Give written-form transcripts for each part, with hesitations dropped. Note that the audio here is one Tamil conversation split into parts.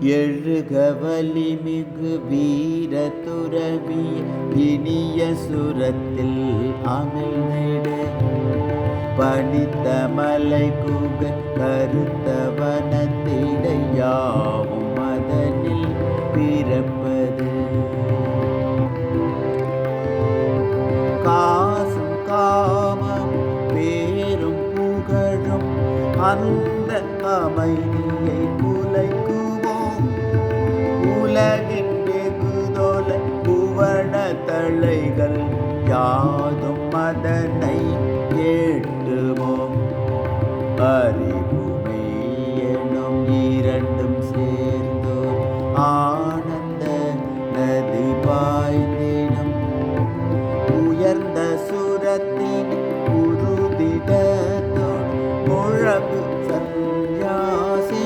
எழுக வலிமிகு வீர துறவிய இனிய சுரத்தில் அமிழ்ந்திடு பனித்த மலை குக கருத்த வனத்திடையாவும் அதனில் பிறப்பது காசும் காமம் பேரும் புகழும் அந்த அமைதியை குலைக்குமோ உலகின் வெகுதொலை புவன தளைகள் யாதும் அதனை கேட்டுமோ அறிவுமை எனும் இரண்டும் சேர்ந்தோ ஆனந்த நதி பாய்ந்திடும் உயர்ந்த சுரத்தின் உருதிடத்தோடு முழங்கு சந்நியாசி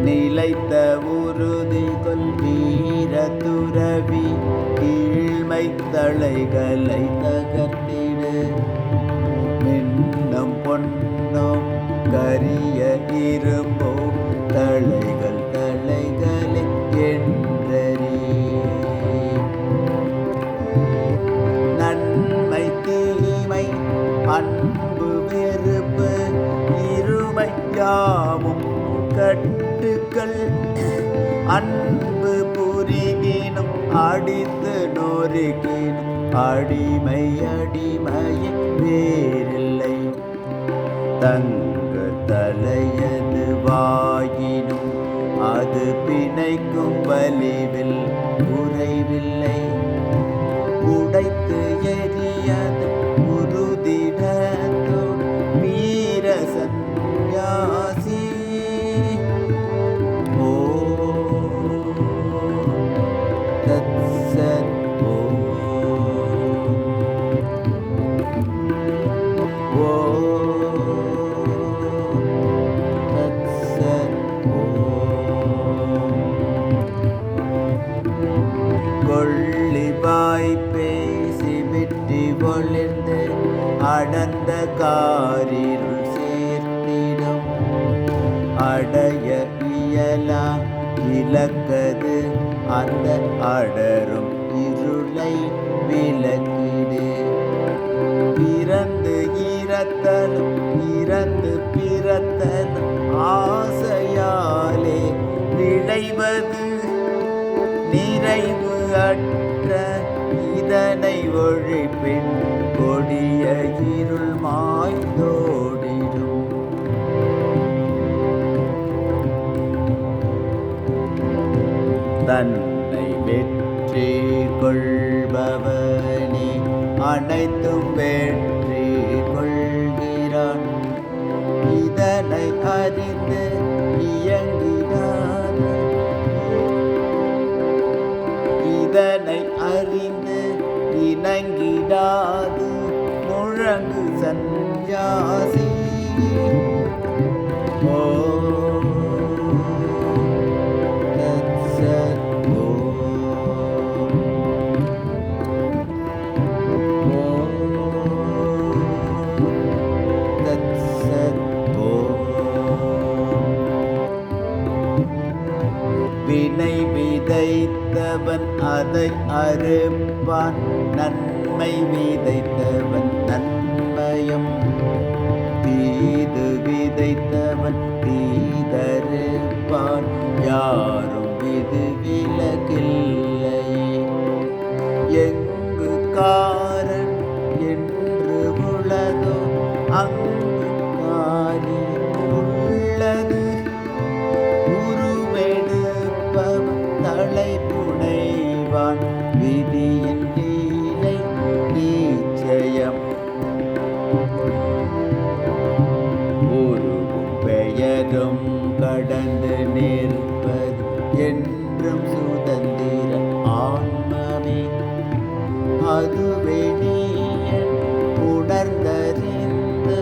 நிலைத்த உறுதி கொள் வீர துறவி கீழ்மை தளைகளை தகர்த்திடு மின்னும் பொன்னும் கரிய இரும்போ தளைகள் தளைகளை என்றறி நன்மை தீமை அன்பு வெறுப்பு இருமை யாவும் கட்டுக்கள் அன்பு புரிகினும் அடித்து நொறுகினும் அடிமை அடிமையை வேறில்லை தங்க தலையது வாயினும் அது பிணைக்கும் வலிவில் குறைவில்லை உடைத்து எரியது உருதிடத்தோடு வீர சந்நியாசி கொள்ளிவாய் பேசி விட்டி ஒளிர்ந்து அடர்ந்த காரிருள் சேர்த்திடும் அடைய இயலா இலக்கது அந்த அடரும் இருளை விலக்கிடு பிறந்து இறத்தலும் இறந்து பிறத்தலும் ஆசையாலே விளைவது நிறைவு அற்ற இதனை ஒழிப்பின் கொடிய இருள் மாய்ந்தோடிடும் தன்னை வெற்றி கொள்பவனே அனைத்தும் வெற்றி கொள்கிறான் இதனை அறிந்து இயங்கினான் இதனை அறிந்து இணங்கிடாது முழங்கு சந்நியாசி வினை விதைத்தவன் அதை அறுப்பான் நன்மை விதைத்தவன் நன்மையும் தீது விதைத்தவன் தீதறுப்பான் யாரும் இது விலகில்லை எங்கு காரன் என்று உளதோ அங்கு காரி உள்ளது தலை புனைவான் விதியின் லீலை நிச்சயம் உருவும் பெயரும் கடந்து நிற்பது என்றும் சுதந்திர ஆன்மமே அதுவே நீ உணர்ந்தறிந்து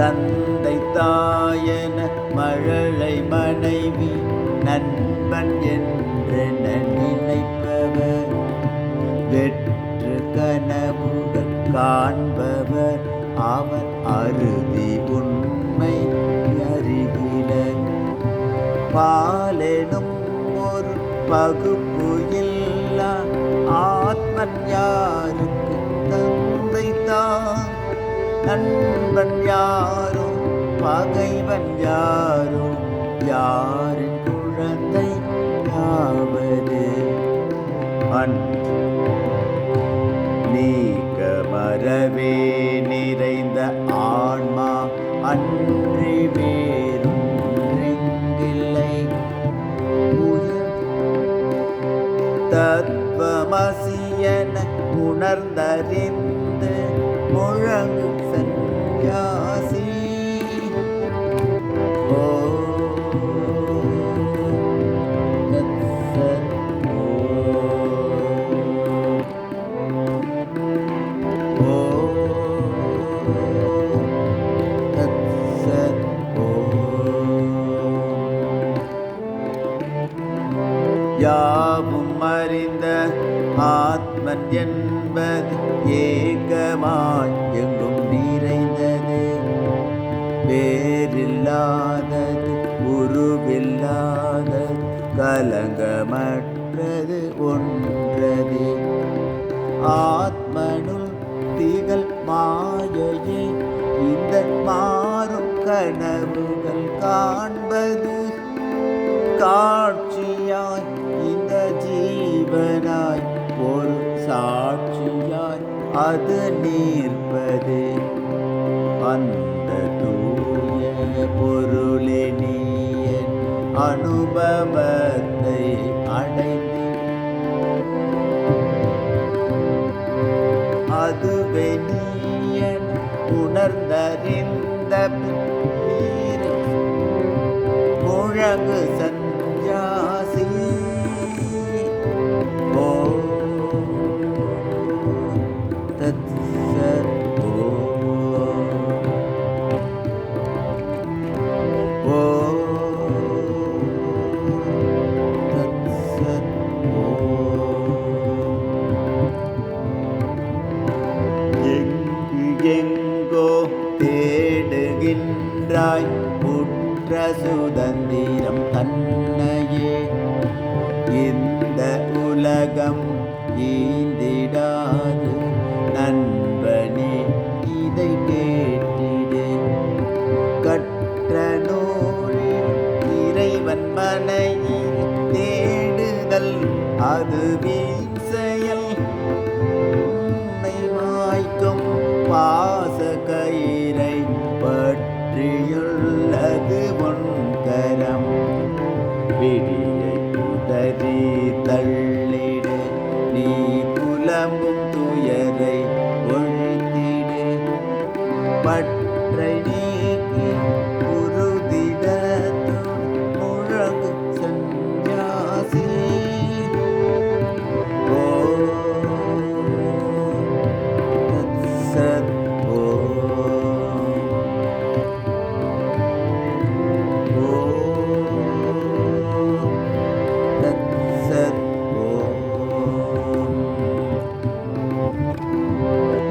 தந்தை தாயன மழலை மனைவி நண்பன் என்று நினைப்பவர் வெற்று கனவுகள் காண்பவர் அவர் அறுதி உண்மை அறிகிறார். பாலெனும் ஒரு பகுப்பு இல்லா ஆத்மன் யாருக்கு தந்தை தான் நண்பன் யாரோ பகைவன் யாரோ யாரின் குழந்தை யாவது நீக்க மரவே நிறைந்த ஆன்மா அன்றி வேறொன்றில்லை. தத்வமசியன உணர்ந்தறிந்து முழங்கு சந்நியாசி. யாவும் அறிந்த ஆத்மன் என்பது ஏகமாய் எங்கும் நிறைந்தது. வேறில்லாதது உருவில்லாதது கலங்கமற்றது ஒன்றது. ஆத்மனுள் திகழ் மாயையே இந்த மாறும் கனவுகள் காண்பது. காட்சியாய் இந்த ஜீவனாய் ஒரு சாட்சியாய் அது நிற்பது. அந்த தூய பொருளினிய அனுபவத்தை அடைந்து அதுவே நீயன் உணர்ந்தறிந்த முழங்கு சந்நியாசி. ஓ தத் சத் ஓ தத் சத் எங்கோ தேடுகின்றாய் உற்ற சுதந்திரம் தன்னையே. இந்த உலகம் ஈந்திடாது நண்பனே இதை கேட்டிடு. கற்ற நூலில் இறைவன் மனையில் தேடுதல் அது வீண் செயல். உன்னை மாய்க்கும் பாச கயிறை பற்றியுள்ளது ஒன்கரம். விடியை உதறி தள்ளிடு நீ புலம்பும் துயரை ஒழித்திடு. பற்றை நீக்கி உறுதிடத்து முழங்கு சந்நியாசி. ஓ தத் சத் ஓ தத் சத் ஓ.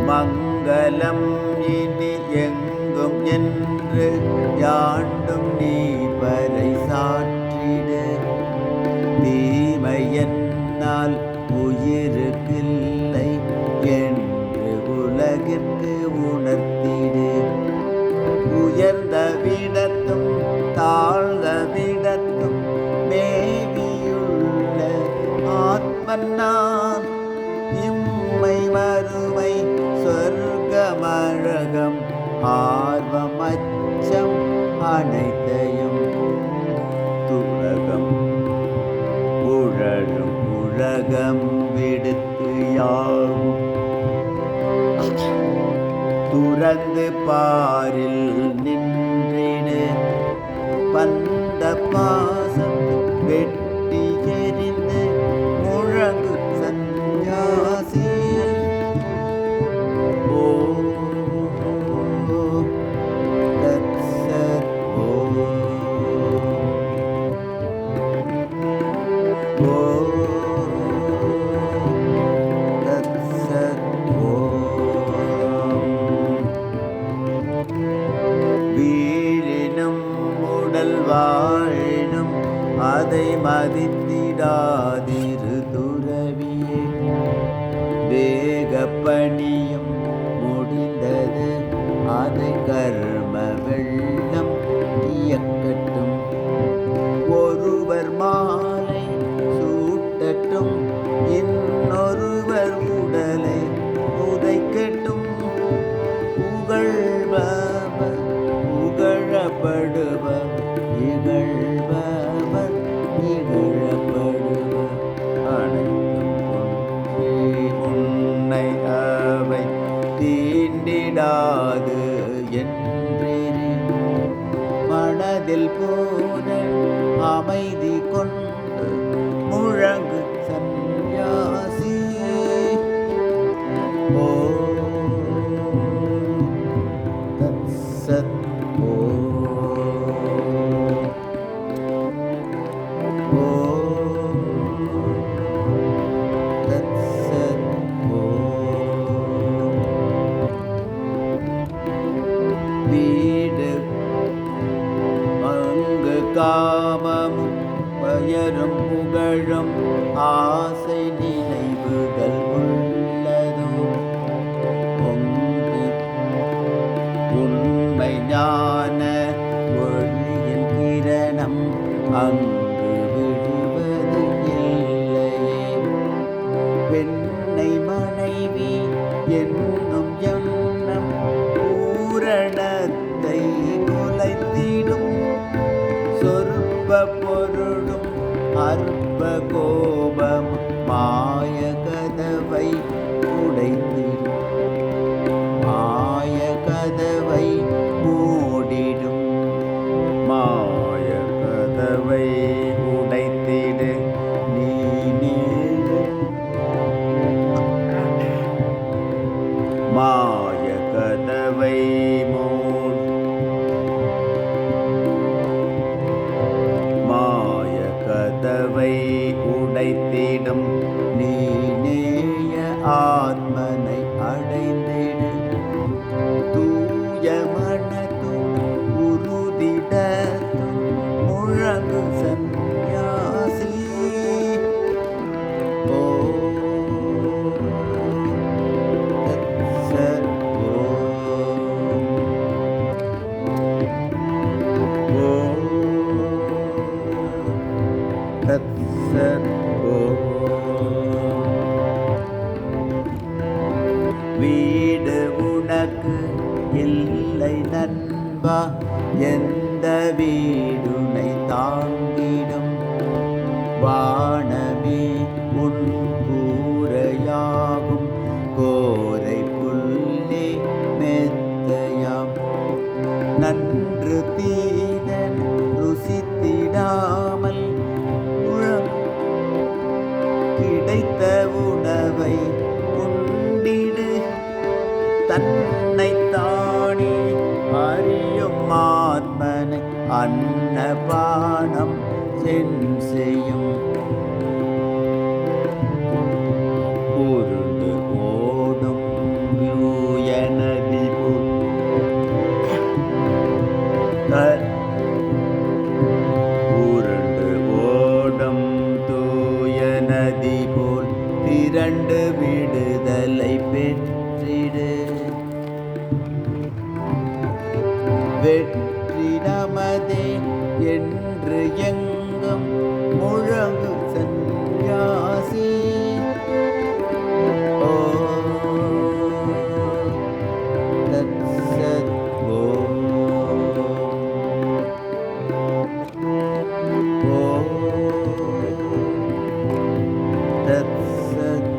மங்களம் இனி எங்கும் என்று யாண்டும் நீ பறை சாற்றிடு. தீமை என்னால் உயிருக்கில்லை என்று உலகிற்கு உணர்த்திடு. உயர்ந்த விடத்தும் தாழ்ந்த விடத்தும் மேவியுள்ள ஆத்மன் நான். இம்மை மறுமை சொர்க்கமழகம் ஆர்வம் அச்சம் அனைத்தையும் துலகம் உழலும் உலகம் விடுத்து யாவும் துறந்து பாரில் நின்றிடு. பந்த பாசம் வெட்டி எறிந்து முழங்கு சந்நியாசி. ஓ உடல் வாழினும் அதை மதித்திடாதிரு துறவியே. வேகப்பணியும் முடிந்தது அதை கர்ம வெள்ளம் இயக்கட்டும். ஒருவர் மாலை சூட்டட்டும் இன்னொருவர் உடலை உதைக்கட்டும். புகழ்பவர் புகழப்படுவர் இகழ்பவர் இகழப்படுவர். அனைத்தும் உன்னை அவை தீண்டிடாது என்றேன். மனதில் போன அமைதி கொண்டு முழங்கு சந்நியாசி. ஓ தத்சத். ஓ தத்சத். வீடு அங்கு காமமும் பயரும் புகழும் ஆசை நினைவுகள் உள்ளதும் பொங்கு உண்மை ஞான ஒளியின் கிரணம் அங்கு விடுவது இல்லையே. பெண்ணை மனைவி என்னும் எண்ணம் பூரணத்தை குலைத்திடும். சொற்ப பொருளும் அற்ப கோபம் மாய கதவை உடைத்திடும். மாய கதவை மூடிடும். மாய கதவை உடைத்திடு நீ நீடு. மாய கதவை மூடு. மாய கதவை உடைத்திடும் நீ நேய ஆத்மனை அடைந்திடு. தூய மனத்துடன் உறுதிடத்தும் முழங்கு சந்நியாசி. ஓ தத்சத். ஓ தத்சத். வீடு உனக்கு இல்லை நண்பா எந்த வீடுனை தாங்கிடும். வானமே உன் கூரையாகும் கோரை புல்லே மெத்தையாம். நன்று தீதன் ருசித்திடாமல் கிடைத்த உணவை உண்டிடு. தன்னை தானே அறியும் ஆத்மனை அன்னபானம் செய்யும். உருண்டு ஓடும் யூயனதி உருண்டு ஓடும் தூய நதி போல் திரண்டு விடுதலை பெற்றிடு. வெற்றி நமதே என்று எங்கும் முழங்கு சந்நியாசி. ஓ தத்சத். ஓ தத்சத்.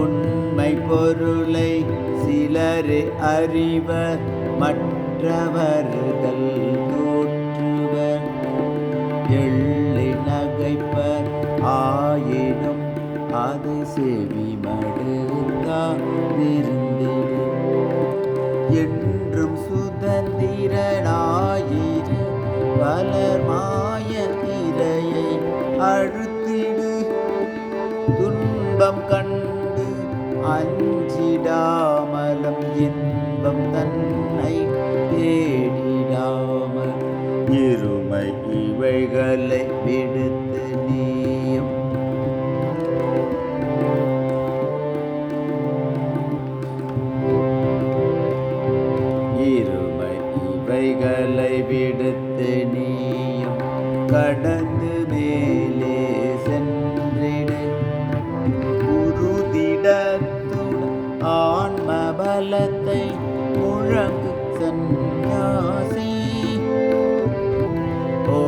உண்மை பொருளை சிலரே அறிவர் மற்றவர்கள் தோற்றுவர். எள்ளி நகைப்பர் ஆயினும் அதை செவி மடுத்தாதிருந்திடு. என்றும் சுதந்திரனாயிரு பலர் மாய திரையை அழுத்திடு. துன்பம் கண்டு அஞ்சிடாமலம் இன்பம் தன் இவைகளை விடுத்து நீயும் இருமை இவைகளை விடுத்து நீயும் கடந்து மேலே சென்றிடு உறுதிடத்துடன் ஆன்ம பலத்தை முழங்கு சந்நியாசி. ஓ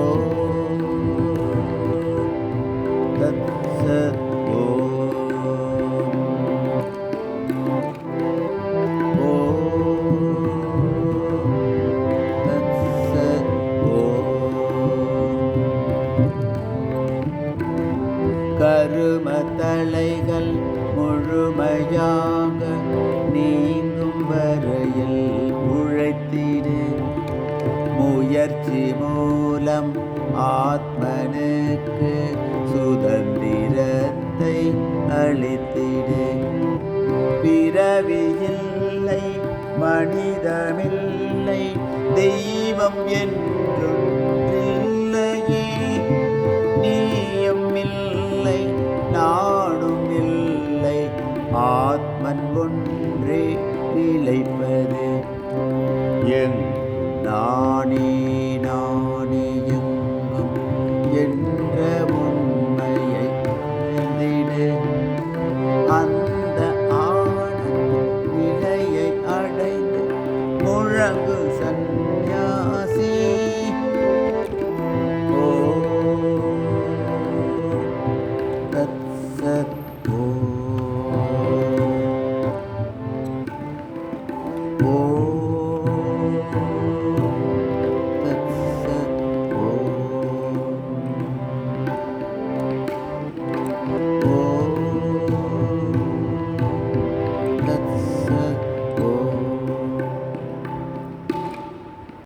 தத்சத் கரும தலைகள் முழுமையாக நீங்கும் வரையில் உழைத்திடு. முயற்சி மூலம் ஆத்மனுக்கு சுதந்திரத்தை அளித்திடு. பிறவியில்லை மனிதமில்லை தெய்வம் என்றொன்றில்லையே. நீயும் இல்லை நானும் இல்லை ஆத்மன் ஒன்றே நிலைப்பது. நானே நானே எங்கும் என்ற உண்மையை உணர்ந்திடு. அந்த ஆனந்த நிலையை அடைந்து முழங்கு சன்